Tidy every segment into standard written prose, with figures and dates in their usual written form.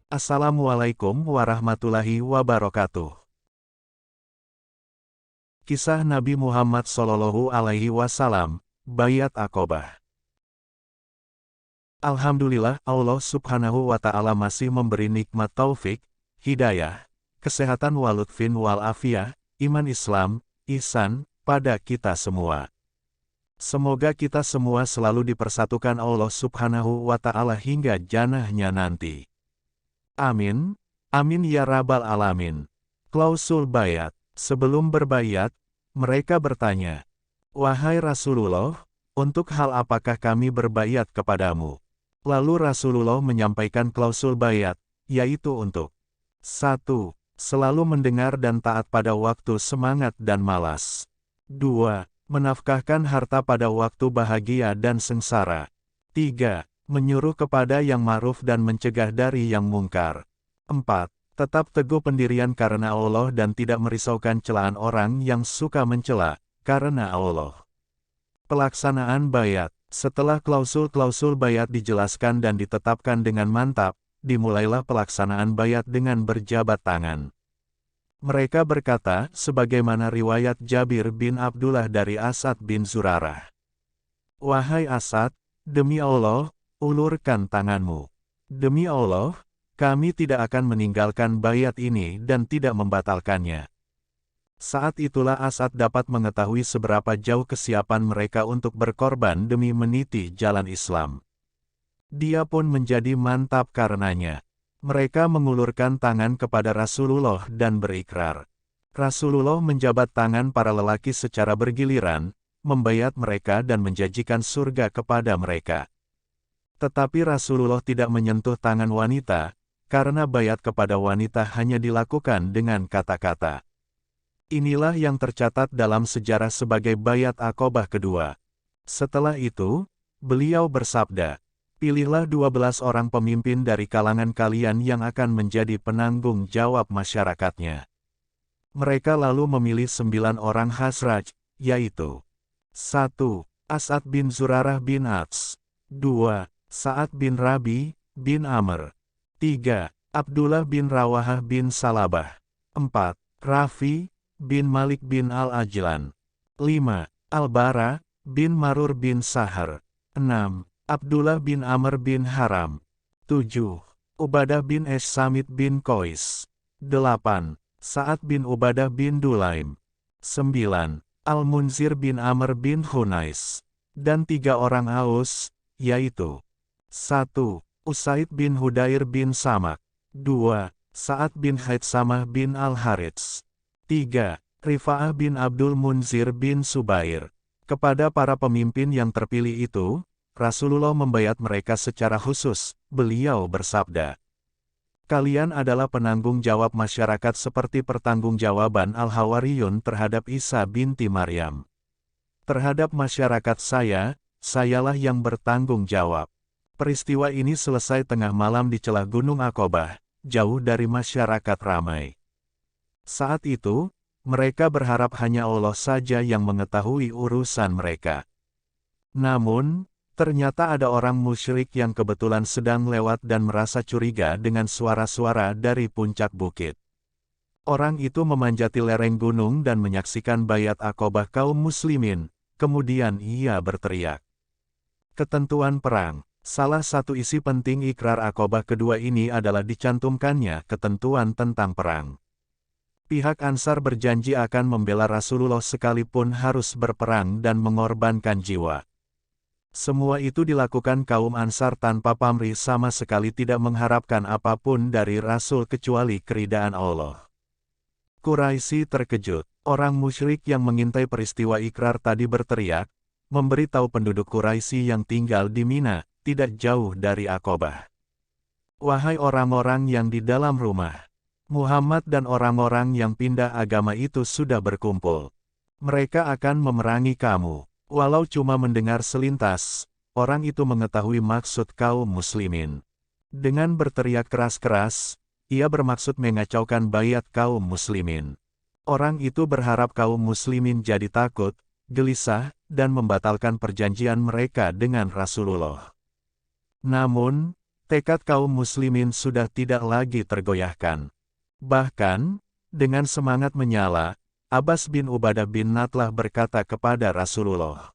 Assalamualaikum warahmatullahi wabarakatuh. Kisah Nabi Muhammad Shallallahu Alaihi Wasallam, Bayat Aqobah. Alhamdulillah, Allah Subhanahu wa Ta'ala masih memberi nikmat taufik, hidayah, kesehatan walutfin wal afiyah, iman Islam, ihsan, pada kita semua. Semoga kita semua selalu dipersatukan Allah Subhanahu wa Ta'ala hingga jannahnya nanti. Amin, amin ya rabbal alamin. Klausul bayat. Sebelum berbayat, mereka bertanya, "Wahai Rasulullah, untuk hal apakah kami berbayat kepadamu?" Lalu Rasulullah menyampaikan klausul bayat, yaitu untuk 1. Selalu mendengar dan taat pada waktu semangat dan malas. 2. Menafkahkan harta pada waktu bahagia dan sengsara. 3. Menyuruh kepada yang ma'ruf dan mencegah dari yang mungkar. 4. Tetap teguh pendirian karena Allah dan tidak merisaukan celaan orang yang suka mencela, karena Allah. Pelaksanaan bayat. Setelah klausul-klausul bayat dijelaskan dan ditetapkan dengan mantap, dimulailah pelaksanaan bayat dengan berjabat tangan. Mereka berkata, sebagaimana riwayat Jabir bin Abdullah dari Asad bin Zurarah. "Wahai Asad, demi Allah, ulurkan tanganmu. Demi Allah, kami tidak akan meninggalkan bayat ini dan tidak membatalkannya." Saat itulah Asad dapat mengetahui seberapa jauh kesiapan mereka untuk berkorban demi meniti jalan Islam. Dia pun menjadi mantap karenanya. Mereka mengulurkan tangan kepada Rasulullah dan berikrar. Rasulullah menjabat tangan para lelaki secara bergiliran, membayat mereka dan menjanjikan surga kepada mereka. Tetapi Rasulullah tidak menyentuh tangan wanita, karena bayat kepada wanita hanya dilakukan dengan kata-kata. Inilah yang tercatat dalam sejarah sebagai bayat Aqobah kedua. Setelah itu, beliau bersabda, "Pilihlah 12 orang pemimpin dari kalangan kalian yang akan menjadi penanggung jawab masyarakatnya." Mereka lalu memilih 9 orang Khazraj, yaitu 1. As'ad bin Zurarah bin Ats. 2. Sa'ad bin Rabi bin Amr. 3. Abdullah bin Rawahah bin Salabah. 4. Rafi bin Malik bin Al-Ajlan. 5. Al-Bara bin Marur bin Sahar. 6. Abdullah bin Amr bin Haram. 7. Ubadah bin Samit bin Qais. 8. Sa'ad bin Ubadah bin Dulaim. 9. Al-Munzir bin Amr bin Hunais. Dan 3 orang Aus, yaitu 1. Usaid bin Hudair bin Samak. 2. Sa'ad bin Haitsamah bin Al-Harits. 3. Rifa'ah bin Abdul Munzir bin Subair. Kepada para pemimpin yang terpilih itu, Rasulullah membayat mereka secara khusus. Beliau bersabda, "Kalian adalah penanggung jawab masyarakat seperti pertanggungjawaban Al-Hawariyun terhadap Isa binti Maryam. Terhadap masyarakat sayalah yang bertanggung jawab." Peristiwa ini selesai tengah malam di celah Gunung Aqobah, jauh dari masyarakat ramai. Saat itu, mereka berharap hanya Allah saja yang mengetahui urusan mereka. Namun, ternyata ada orang musyrik yang kebetulan sedang lewat dan merasa curiga dengan suara-suara dari puncak bukit. Orang itu memanjati lereng gunung dan menyaksikan bayat Aqobah kaum muslimin, kemudian ia berteriak. Ketentuan perang. Salah satu isi penting ikrar Aqobah kedua ini adalah dicantumkannya ketentuan tentang perang. Pihak Ansar berjanji akan membela Rasulullah sekalipun harus berperang dan mengorbankan jiwa. Semua itu dilakukan kaum Ansar tanpa pamrih, sama sekali tidak mengharapkan apapun dari Rasul kecuali keridaan Allah. Quraisy terkejut. Orang musyrik yang mengintai peristiwa ikrar tadi berteriak, memberitahu penduduk Quraisy yang tinggal di Mina, tidak jauh dari Aqobah. "Wahai orang-orang yang di dalam rumah, Muhammad dan orang-orang yang pindah agama itu sudah berkumpul. Mereka akan memerangi kamu." Walau cuma mendengar selintas, orang itu mengetahui maksud kaum muslimin. Dengan berteriak keras-keras, ia bermaksud mengacaukan baiat kaum muslimin. Orang itu berharap kaum muslimin jadi takut, gelisah, dan membatalkan perjanjian mereka dengan Rasulullah. Namun, tekad kaum muslimin sudah tidak lagi tergoyahkan. Bahkan, dengan semangat menyala, Abbas bin Ubadah bin Natlah berkata kepada Rasulullah,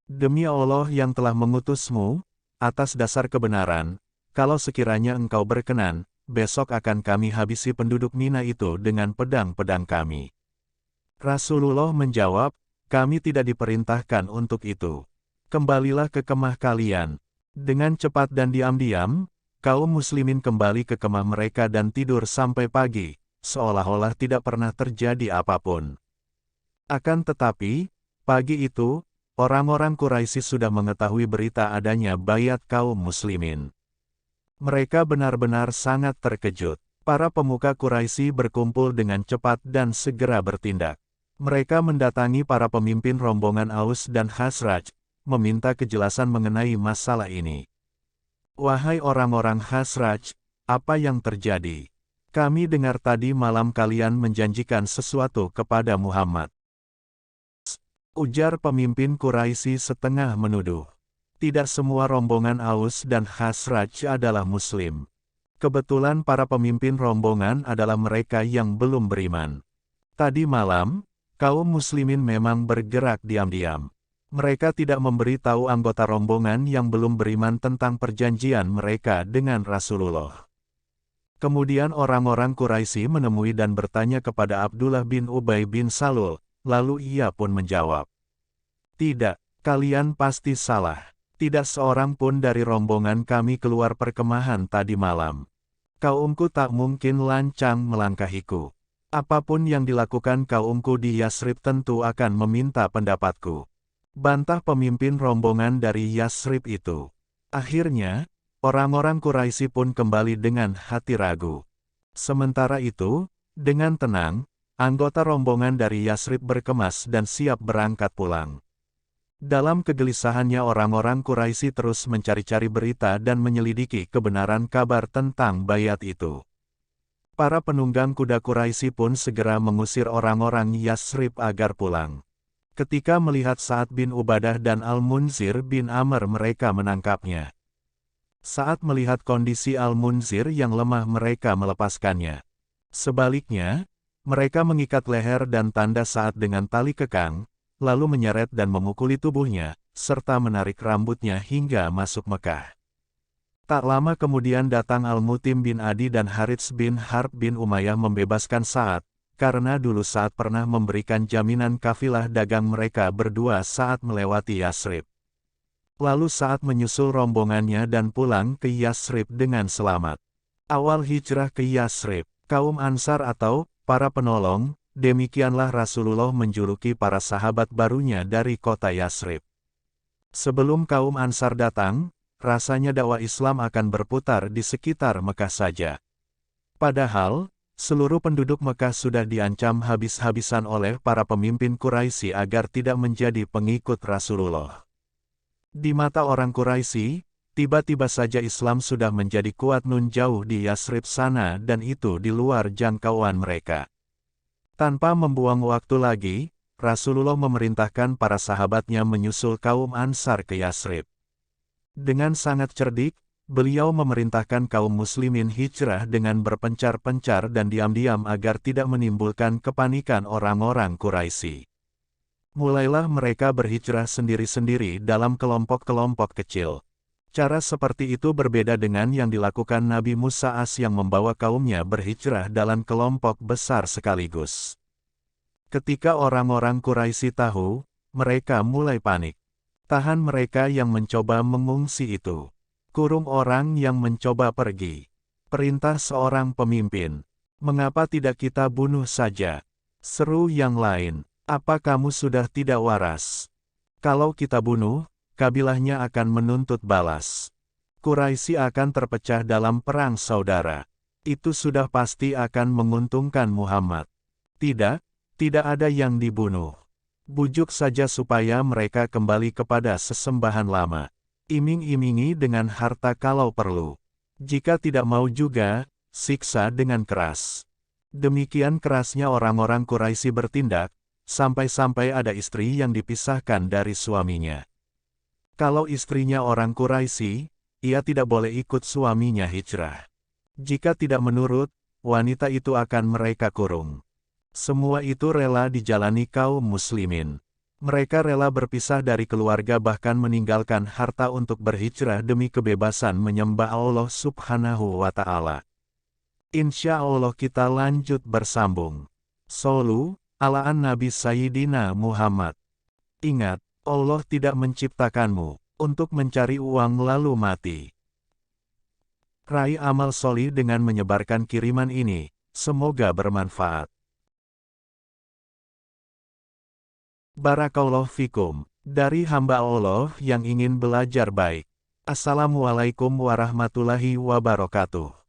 "Demi Allah yang telah mengutusmu, atas dasar kebenaran, kalau sekiranya engkau berkenan, besok akan kami habisi penduduk Mina itu dengan pedang-pedang kami." Rasulullah menjawab, "Kami tidak diperintahkan untuk itu. Kembalilah ke kemah kalian." Dengan cepat dan diam-diam, kaum muslimin kembali ke kemah mereka dan tidur sampai pagi, seolah-olah tidak pernah terjadi apapun. Akan tetapi, pagi itu, orang-orang Quraisy sudah mengetahui berita adanya baiat kaum muslimin. Mereka benar-benar sangat terkejut. Para pemuka Quraisy berkumpul dengan cepat dan segera bertindak. Mereka mendatangi para pemimpin rombongan Aus dan Khazraj, meminta kejelasan mengenai masalah ini. "Wahai orang-orang Khazraj, apa yang terjadi? Kami dengar tadi malam kalian menjanjikan sesuatu kepada Muhammad," ujar pemimpin Quraisy setengah menuduh. Tidak semua rombongan Aus dan Khazraj adalah Muslim. Kebetulan para pemimpin rombongan adalah mereka yang belum beriman. Tadi malam, kaum muslimin memang bergerak diam-diam. Mereka tidak memberi tahu anggota rombongan yang belum beriman tentang perjanjian mereka dengan Rasulullah. Kemudian orang-orang Quraisy menemui dan bertanya kepada Abdullah bin Ubay bin Salul, lalu ia pun menjawab, "Tidak, kalian pasti salah. Tidak seorang pun dari rombongan kami keluar perkemahan tadi malam. Kaumku tak mungkin lancang melangkahiku. Apapun yang dilakukan kaumku di Yasrib tentu akan meminta pendapatku," bantah pemimpin rombongan dari Yasrib itu. Akhirnya, orang-orang Quraisy pun kembali dengan hati ragu. Sementara itu, dengan tenang, anggota rombongan dari Yasrib berkemas dan siap berangkat pulang. Dalam kegelisahannya orang-orang Quraisy terus mencari-cari berita dan menyelidiki kebenaran kabar tentang baiat itu. Para penunggang kuda Quraisy pun segera mengusir orang-orang Yasrib agar pulang. Ketika melihat Sa'ad bin Ubadah dan Al-Munzir bin Amr mereka menangkapnya. Saat melihat kondisi Al-Munzir yang lemah mereka melepaskannya. Sebaliknya, mereka mengikat leher dan tanda Sa'ad dengan tali kekang, lalu menyeret dan memukuli tubuhnya, serta menarik rambutnya hingga masuk Mekah. Tak lama kemudian datang Al-Mutim bin Adi dan Harits bin Harb bin Umayyah membebaskan Sa'ad, karena dulu Sa'ad pernah memberikan jaminan kafilah dagang mereka berdua saat melewati Yasrib. Lalu Sa'ad menyusul rombongannya dan pulang ke Yasrib dengan selamat. Awal hijrah ke Yasrib, kaum Ansar atau para penolong, demikianlah Rasulullah menjuluki para sahabat barunya dari kota Yasrib. Sebelum kaum Ansar datang, rasanya dakwah Islam akan berputar di sekitar Mekah saja. Padahal, seluruh penduduk Mekah sudah diancam habis-habisan oleh para pemimpin Quraisy agar tidak menjadi pengikut Rasulullah. Di mata orang Quraisy, tiba-tiba saja Islam sudah menjadi kuat nun jauh di Yasrib sana dan itu di luar jangkauan mereka. Tanpa membuang waktu lagi, Rasulullah memerintahkan para sahabatnya menyusul kaum Ansar ke Yasrib. Dengan sangat cerdik, beliau memerintahkan kaum muslimin hijrah dengan berpencar-pencar dan diam-diam agar tidak menimbulkan kepanikan orang-orang Quraisy. Mulailah mereka berhijrah sendiri-sendiri dalam kelompok-kelompok kecil. Cara seperti itu berbeda dengan yang dilakukan Nabi Musa as yang membawa kaumnya berhijrah dalam kelompok besar sekaligus. Ketika orang-orang Quraisy tahu, mereka mulai panik. Tahan mereka yang mencoba mengungsi itu. Kurung orang yang mencoba pergi. Perintah seorang pemimpin. "Mengapa tidak kita bunuh saja?" Seru yang lain. "Apa kamu sudah tidak waras? Kalau kita bunuh, kabilahnya akan menuntut balas. Quraisy akan terpecah dalam perang saudara. Itu sudah pasti akan menguntungkan Muhammad. Tidak, tidak ada yang dibunuh. Bujuk saja supaya mereka kembali kepada sesembahan lama. Iming-imingi dengan harta kalau perlu. Jika tidak mau juga, siksa dengan keras. Demikian kerasnya orang-orang Quraisy bertindak, sampai-sampai ada istri yang dipisahkan dari suaminya. Kalau istrinya orang Quraisy, ia tidak boleh ikut suaminya hijrah. Jika tidak menurut, wanita itu akan mereka kurung. Semua itu rela dijalani kaum muslimin. Mereka rela berpisah dari keluarga bahkan meninggalkan harta untuk berhijrah demi kebebasan menyembah Allah Subhanahu wa Ta'ala. Insya Allah kita lanjut bersambung. Shollu ala Nabi Sayyidina Muhammad. Ingat, Allah tidak menciptakanmu untuk mencari uang lalu mati. Raih amal solih dengan menyebarkan kiriman ini, semoga bermanfaat. Barakallahu fikum, dari hamba Allah yang ingin belajar baik. Assalamualaikum warahmatullahi wabarakatuh.